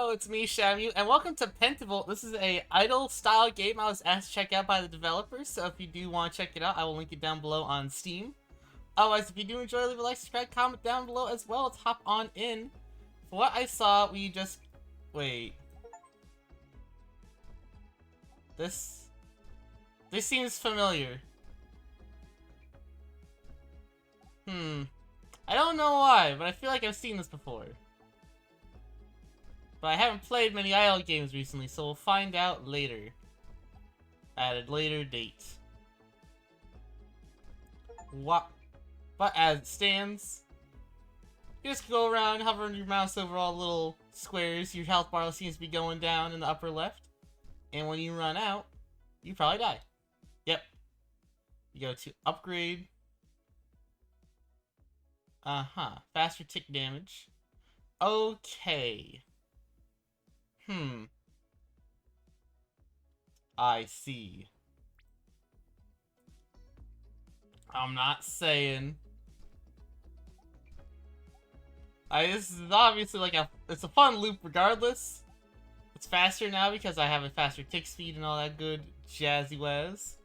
Hello, it's me, Shamu, and welcome to Pentavolt. This is a idle-style game I was asked to check out by the developers, so if you do want to check it out, I will link it down below on Steam. Otherwise, if you do enjoy, leave a like, subscribe, comment down below as well. Let's hop on in. For what I saw, we just... Wait. This seems familiar. I don't know why, but I feel like I've seen this before. But I haven't played many idle games recently, so we'll find out later. At a later date. What? But as it stands, you just go around hovering your mouse over all the little squares. Your health bar seems to be going down in the upper left. And when you run out, you probably die. Yep. You go to upgrade. Faster tick damage. Okay. I see. I'm not saying. This is obviously like it's a fun loop regardless. It's faster now because I have a faster tick speed and all that good jazzy waz.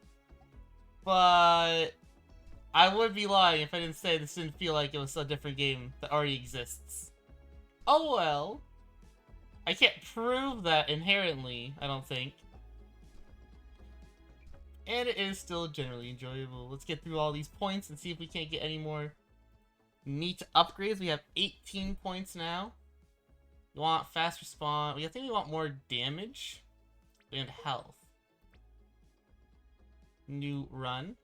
But I would be lying if I didn't say this didn't feel like it was a different game that already exists. Oh well. I can't prove that inherently, I don't think. And it is still generally enjoyable. Let's get through all these points and see if we can't get any more neat upgrades. We have 18 points now. We want fast respawn. I think we want more damage and health. New run.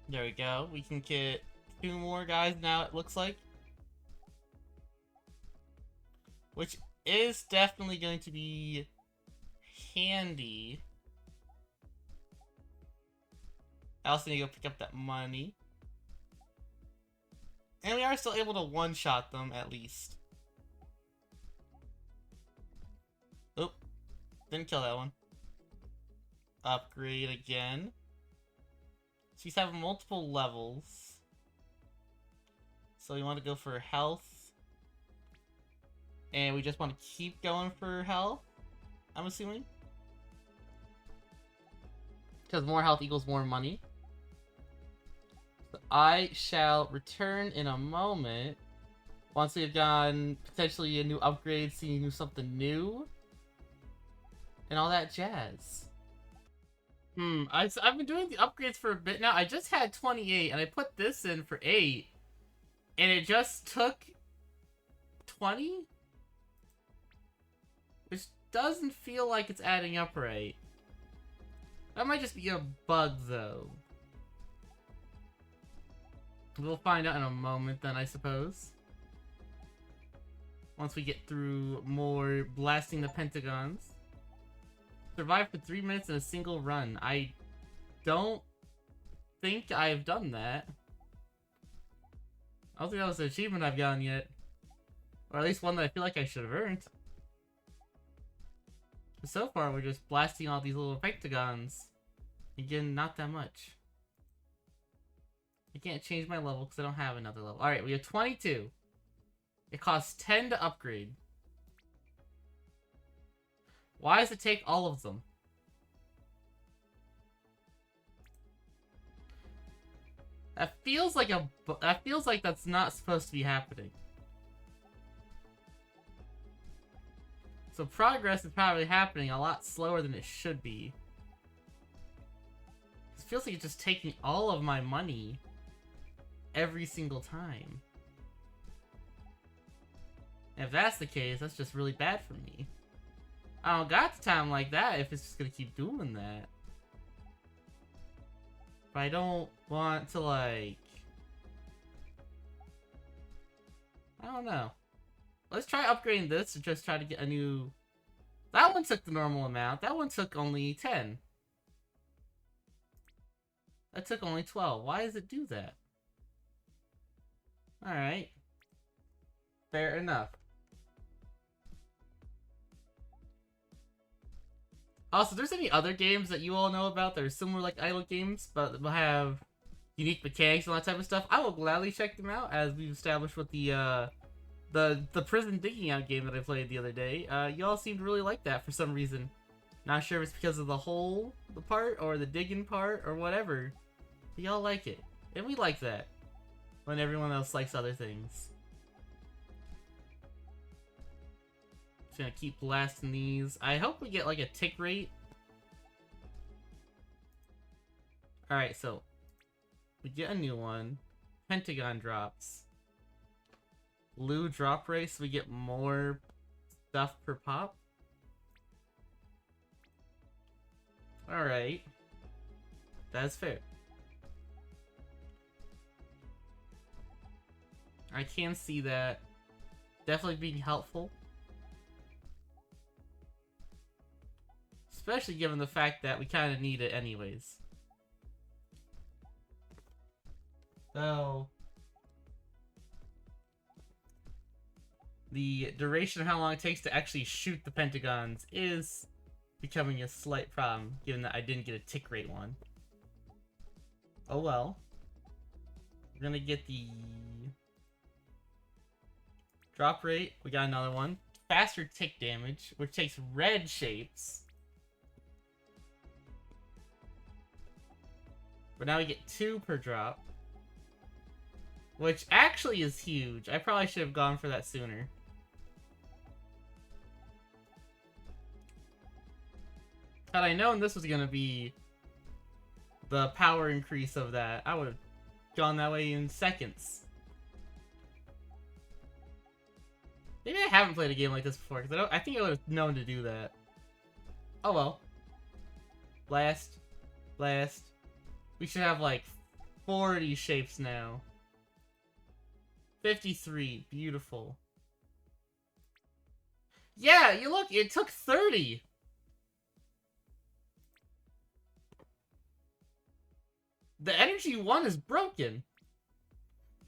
There we go. We can get 2 more guys now, it looks like. Which is definitely going to be handy. I also need to go pick up that money. And we are still able to one-shot them, at least. Oop. Didn't kill that one. Upgrade again. So these have multiple levels. So we want to go for health. And we just want to keep going for health, I'm assuming. Because more health equals more money. So I shall return in a moment. Once we've gotten potentially a new upgrade, seeing something new. And all that jazz. I've been doing the upgrades for a bit now. I just had 28 and I put this in for 8. And it just took 20? Which doesn't feel like it's adding up right. That might just be a bug, though. We'll find out in a moment, then, I suppose. Once we get through more blasting the pentagons. Survive for 3 minutes in a single run. I don't think I've done that. I don't think that was an achievement I've gotten yet. Or at least one that I feel like I should have earned. So far, we're just blasting all these little pentagons. Again, not that much. I can't change my level because I don't have another level. Alright, we have 22. It costs 10 to upgrade. Why does it take all of them? That feels like that's not supposed to be happening. So progress is probably happening a lot slower than it should be. It feels like it's just taking all of my money every single time. And if that's the case, that's just really bad for me. I don't got the time like that if it's just gonna keep doing that. But I don't want to, like... I don't know. Let's try upgrading this to just try to get a new... That one took the normal amount. That one took only 10. That took only 12. Why does it do that? Alright. Fair enough. Also, if there's any other games that you all know about that are similar like idle games, but will have unique mechanics and all that type of stuff, I will gladly check them out, as we've established with the the prison digging out game that I played the other day, y'all seemed to really like that for some reason. Not sure if it's because of the hole, the part, or the digging part, or whatever. But y'all like it. And we like that. When everyone else likes other things. Just gonna keep blasting these. I hope we get like a tick rate. Alright, so we get a new one. Pentagon drops. Blue drop rate, so we get more stuff per pop. Alright. That's fair. I can see that. Definitely being helpful. Especially given the fact that we kind of need it anyways. So, the duration of how long it takes to actually shoot the pentagons is becoming a slight problem, given that I didn't get a tick rate one. Oh well. We're gonna get the drop rate. We got another one. Faster tick damage, which takes red shapes. But now we get 2 per drop. Which actually is huge. I probably should have gone for that sooner. Had I known this was gonna be the power increase of that, I would have gone that way in seconds. Maybe I haven't played a game like this before, because I think I would have known to do that. Oh well. Blast. Blast. We should have like 40 shapes now. 53. Beautiful. Yeah, you look, it took 30. The energy one is broken.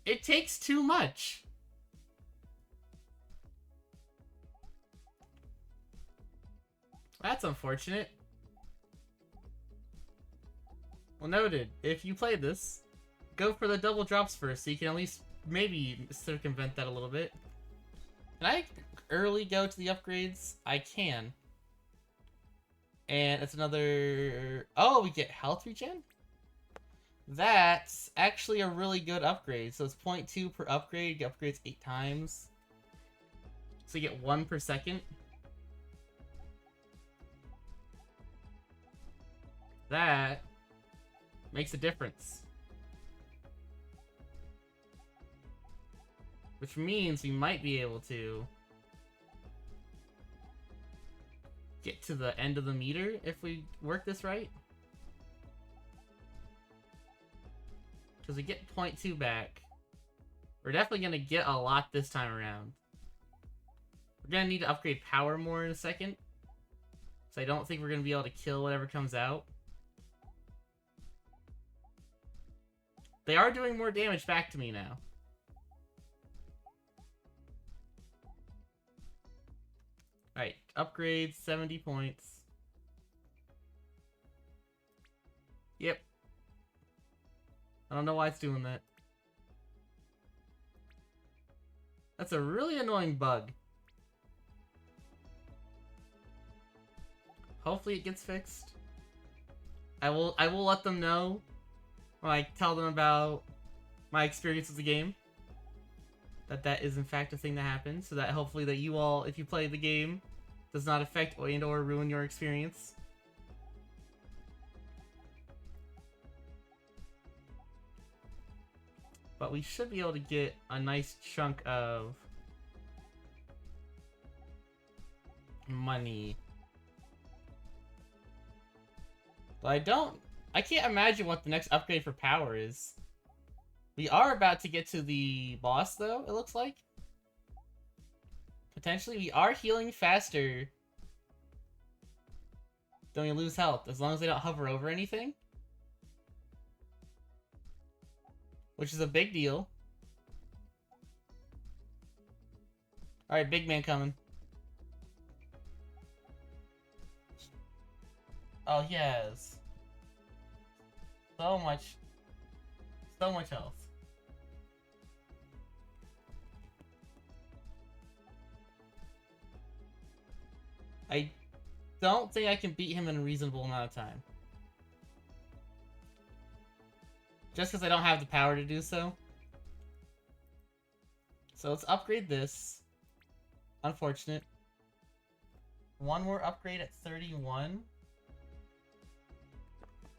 It takes too much. That's unfortunate. Well, noted. If you play this, go for the double drops first, so you can at least maybe circumvent that a little bit. Can I early go to the upgrades? I can. And it's another... Oh, we get health regen? That's actually a really good upgrade. So it's 0.2 per upgrade. It upgrades 8 times. So you get 1 per second. That makes a difference. Which means we might be able to get to the end of the meter if we work this right. Because we get 0.2 back. We're definitely going to get a lot this time around. We're going to need to upgrade power more in a second. So I don't think we're going to be able to kill whatever comes out. They are doing more damage back to me now. Alright, upgrade 70 points. Yep. I don't know why it's doing that. That's a really annoying bug. Hopefully it gets fixed. I will let them know when I tell them about my experience with the game. That is in fact a thing that happens, so that hopefully that you all, if you play the game, does not affect or ruin your experience. But we should be able to get a nice chunk of money. But I can't imagine what the next upgrade for power is. We are about to get to the boss, though, it looks like. Potentially, we are healing faster. Don't we lose health, as long as they don't hover over anything. Which is a big deal. Alright, big man coming. Oh, yes. So much health. I don't think I can beat him in a reasonable amount of time. Just because I don't have the power to do so. So let's upgrade this. Unfortunate. One more upgrade at 31.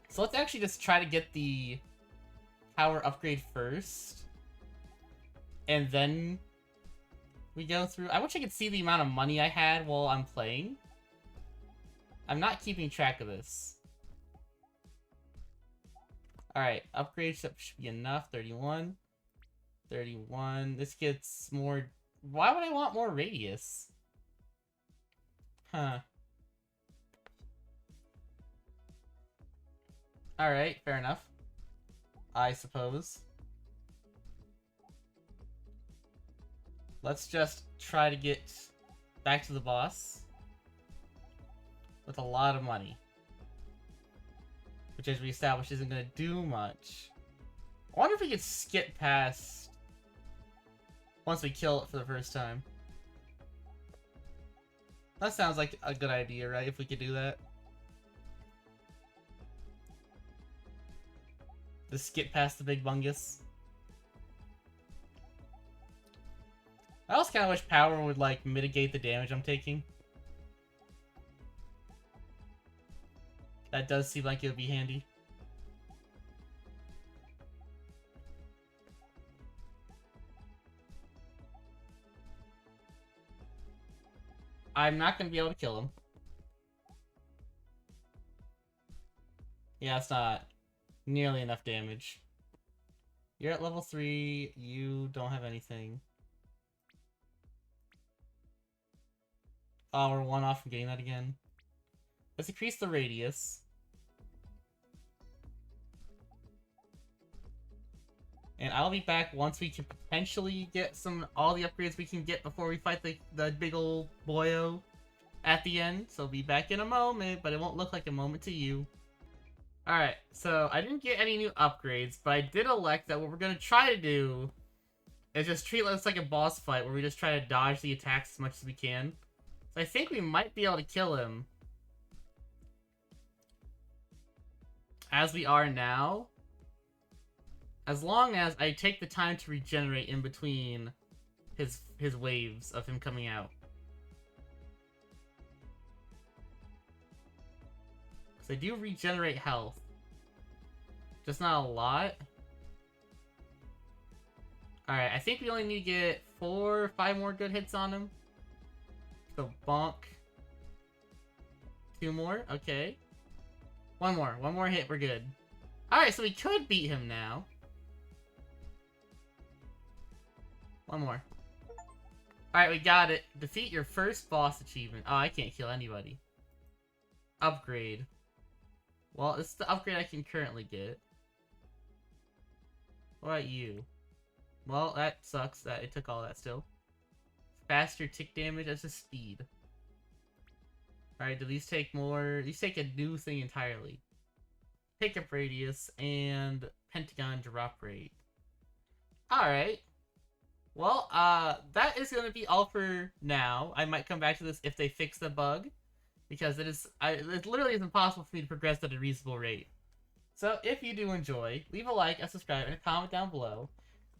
So let's actually just try to get the power upgrade first. And then we go through. I wish I could see the amount of money I had while I'm playing. I'm not keeping track of this. Alright, upgrade should be enough. 31. 31. This gets more... Why would I want more radius? Huh. Alright, fair enough. I suppose. Let's just try to get back to the boss with a lot of money. Which, as we established, isn't going to do much. I wonder if we could skip past once we kill it for the first time. That sounds like a good idea, right? If we could do that. Just skip past the big bungus. I also kind of wish power would, like, mitigate the damage I'm taking. That does seem like it would be handy. I'm not going to be able to kill him. Yeah, it's not nearly enough damage. You're at level 3. You don't have anything. Oh, we're one off from getting that again. Let's increase the radius. And I'll be back once we can potentially get all the upgrades we can get before we fight the big old boyo at the end. So I'll be back in a moment, but it won't look like a moment to you. Alright, so I didn't get any new upgrades, but I did elect that what we're going to try to do is just treat this like a boss fight where we just try to dodge the attacks as much as we can. So I think we might be able to kill him as we are now, as long as I take the time to regenerate in between his waves of him coming out. Because I do regenerate health, just not a lot. Alright, I think we only need to get 4 or 5 more good hits on him. So bonk. 2 more, okay. One more hit, we're good. Alright, so we could beat him now. One more. Alright, we got it. Defeat your first boss achievement. Oh, I can't kill anybody. Upgrade. Well, this is the upgrade I can currently get. What about you? Well, that sucks that it took all that still. Faster tick damage as a speed. Alright, do these take more? These take a new thing entirely. Pickup radius and pentagon drop rate. Alright. Well, that is going to be all for now. I might come back to this if they fix the bug, because it literally is impossible for me to progress at a reasonable rate. So, if you do enjoy, leave a like, a subscribe, and a comment down below.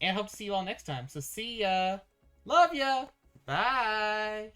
And hope to see you all next time. So, see ya! Love ya! Bye!